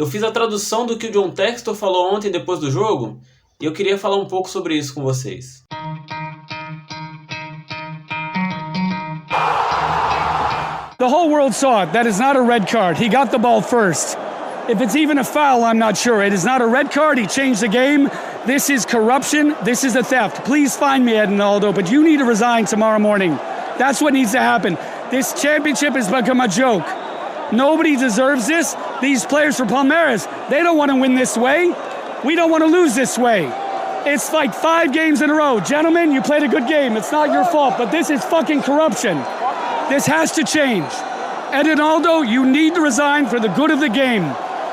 Eu fiz a tradução do que o John Textor falou ontem depois do jogo e eu queria falar um pouco sobre isso com vocês. The whole world saw it. That is not a red card. He got the ball first. If it's even a foul, I'm not sure. It is not a red card. He changed the game. This is corruption. This is a theft. Please find me, Edinaldo, but you need to resign tomorrow morning. That's what needs to happen. This championship has become a joke. Nobody deserves this. These players for Palmeiras, they don't want to win this way. We don't want to lose this way. It's like 5 games in a row. Gentlemen, you played a good game. It's not your fault, but this is fucking corruption. This has to change. Edinaldo, you need to resign for the good of the game.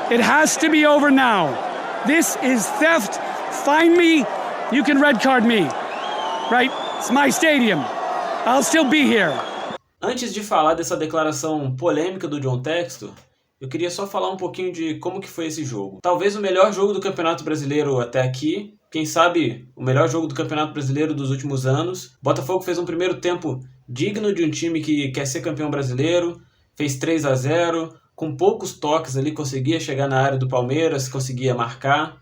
It has to be over now. This is theft. Find me. You can red card me. Right? It's my stadium. I'll still be here. Antes de falar dessa declaração polêmica do John Textor, eu queria só falar um pouquinho de como que foi esse jogo. Talvez o melhor jogo do Campeonato Brasileiro até aqui, quem sabe o melhor jogo do Campeonato Brasileiro dos últimos anos. Botafogo fez um primeiro tempo digno de um time que quer ser campeão brasileiro, fez 3-0, com poucos toques ali, conseguia chegar na área do Palmeiras, conseguia marcar.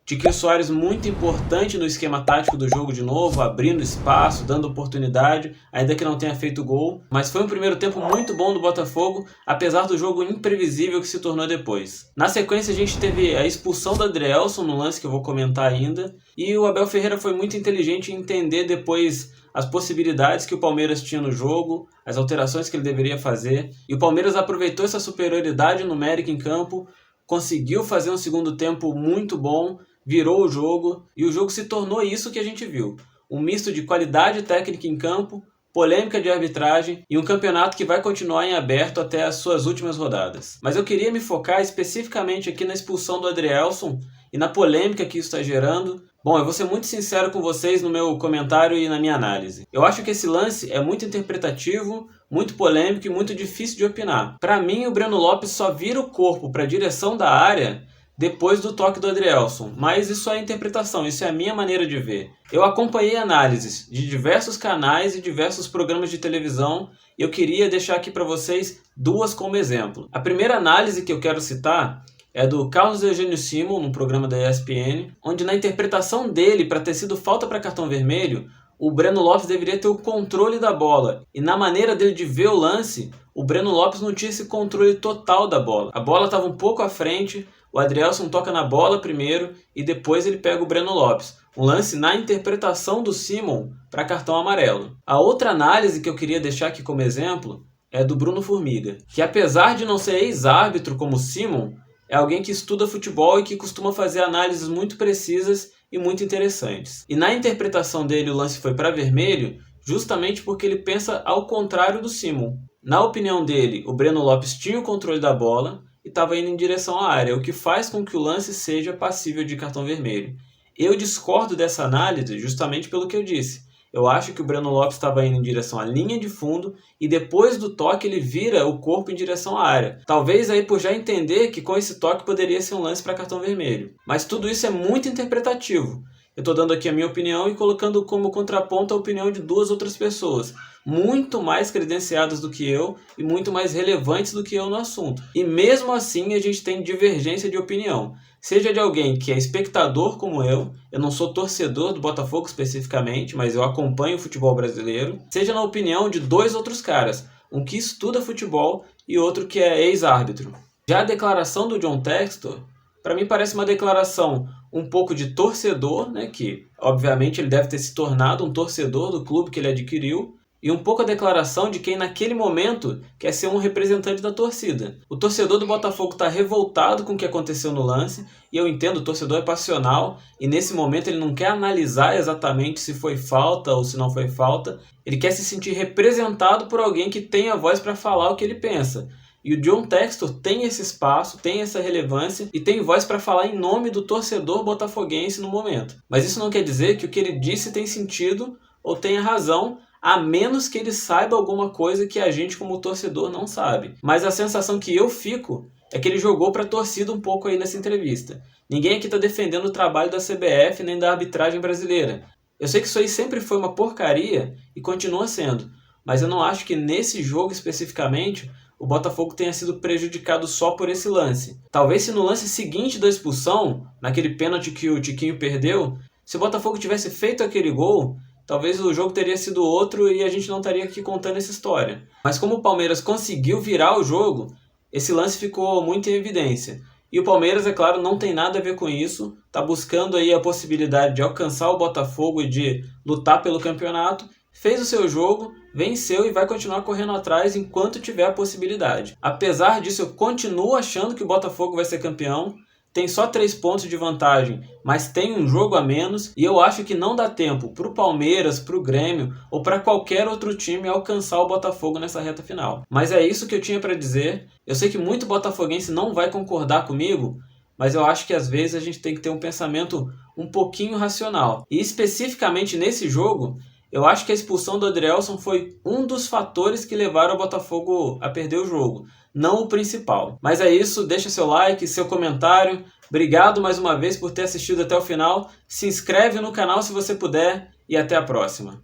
Tiquinho Soares muito importante no esquema tático do jogo de novo, abrindo espaço, dando oportunidade, ainda que não tenha feito gol. Mas foi um primeiro tempo muito bom do Botafogo, apesar do jogo imprevisível que se tornou depois. Na sequência a gente teve a expulsão do Adrielson no lance que eu vou comentar ainda, e o Abel Ferreira foi muito inteligente em entender depois as possibilidades que o Palmeiras tinha no jogo, as alterações que ele deveria fazer, e o Palmeiras aproveitou essa superioridade numérica em campo, conseguiu fazer um segundo tempo muito bom, virou o jogo, e o jogo se tornou isso que a gente viu. Um misto de qualidade técnica em campo, polêmica de arbitragem e um campeonato que vai continuar em aberto até as suas últimas rodadas. Mas eu queria me focar especificamente aqui na expulsão do Adrielson e na polêmica que isso está gerando. Bom, eu vou ser muito sincero com vocês no meu comentário e na minha análise. Eu acho que esse lance é muito interpretativo, muito polêmico e muito difícil de opinar. Para mim, o Breno Lopes só vira o corpo para a direção da área depois do toque do Adrielson, mas isso é interpretação, isso é a minha maneira de ver. Eu acompanhei análises de diversos canais e diversos programas de televisão e eu queria deixar aqui para vocês 2 como exemplo. A primeira análise que eu quero citar é do Carlos Eugênio Simon, no programa da ESPN, onde na interpretação dele para ter sido falta para cartão vermelho, o Breno Lopes deveria ter o controle da bola. E na maneira dele de ver o lance, o Breno Lopes não tinha esse controle total da bola. A bola estava um pouco à frente, o Adrielson toca na bola primeiro e depois ele pega o Breno Lopes. Um lance na interpretação do Simon para cartão amarelo. A outra análise que eu queria deixar aqui como exemplo é do Bruno Formiga, que apesar de não ser ex-árbitro como o Simon, é alguém que estuda futebol e que costuma fazer análises muito precisas e muito interessantes. E na interpretação dele o lance foi para vermelho justamente porque ele pensa ao contrário do Simon. Na opinião dele, o Breno Lopes tinha o controle da bola e estava indo em direção à área, o que faz com que o lance seja passível de cartão vermelho. Eu discordo dessa análise justamente pelo que eu disse. Eu acho que o Breno Lopes estava indo em direção à linha de fundo e depois do toque ele vira o corpo em direção à área. Talvez aí por já entender que com esse toque poderia ser um lance para cartão vermelho. Mas tudo isso é muito interpretativo. Eu estou dando aqui a minha opinião e colocando como contraponto a opinião de 2 outras pessoas, muito mais credenciadas do que eu e muito mais relevantes do que eu no assunto. E mesmo assim a gente tem divergência de opinião. Seja de alguém que é espectador como eu não sou torcedor do Botafogo especificamente, mas eu acompanho o futebol brasileiro, seja na opinião de 2 outros caras, um que estuda futebol e outro que é ex-árbitro. Já a declaração do John Textor, para mim parece uma declaração um pouco de torcedor, né, que obviamente ele deve ter se tornado um torcedor do clube que ele adquiriu, e um pouco a declaração de quem naquele momento quer ser um representante da torcida. O torcedor do Botafogo está revoltado com o que aconteceu no lance, e eu entendo, o torcedor é passional, e nesse momento ele não quer analisar exatamente se foi falta ou se não foi falta, ele quer se sentir representado por alguém que tem a voz para falar o que ele pensa. E o John Textor tem esse espaço, tem essa relevância e tem voz para falar em nome do torcedor botafoguense no momento. Mas isso não quer dizer que o que ele disse tem sentido ou tenha razão, a menos que ele saiba alguma coisa que a gente como torcedor não sabe. Mas a sensação que eu fico é que ele jogou para a torcida um pouco aí nessa entrevista. Ninguém aqui está defendendo o trabalho da CBF nem da arbitragem brasileira. Eu sei que isso aí sempre foi uma porcaria e continua sendo, mas eu não acho que nesse jogo especificamente o Botafogo tenha sido prejudicado só por esse lance. Talvez se no lance seguinte da expulsão, naquele pênalti que o Tiquinho perdeu, se o Botafogo tivesse feito aquele gol, talvez o jogo teria sido outro e a gente não estaria aqui contando essa história. Mas como o Palmeiras conseguiu virar o jogo, esse lance ficou muito em evidência. E o Palmeiras, é claro, não tem nada a ver com isso, está buscando aí a possibilidade de alcançar o Botafogo e de lutar pelo campeonato, fez o seu jogo, venceu e vai continuar correndo atrás enquanto tiver a possibilidade. Apesar disso, eu continuo achando que o Botafogo vai ser campeão. Tem só 3 pontos de vantagem, mas tem um jogo a menos e eu acho que não dá tempo para o Palmeiras, para o Grêmio ou para qualquer outro time alcançar o Botafogo nessa reta final. Mas é isso que eu tinha para dizer. Eu sei que muito botafoguense não vai concordar comigo, mas eu acho que às vezes a gente tem que ter um pensamento um pouquinho racional. E especificamente nesse jogo, eu acho que a expulsão do Adrielson foi um dos fatores que levaram o Botafogo a perder o jogo, não o principal. Mas é isso, deixa seu like, seu comentário. Obrigado mais uma vez por ter assistido até o final. Se inscreve no canal se você puder e até a próxima.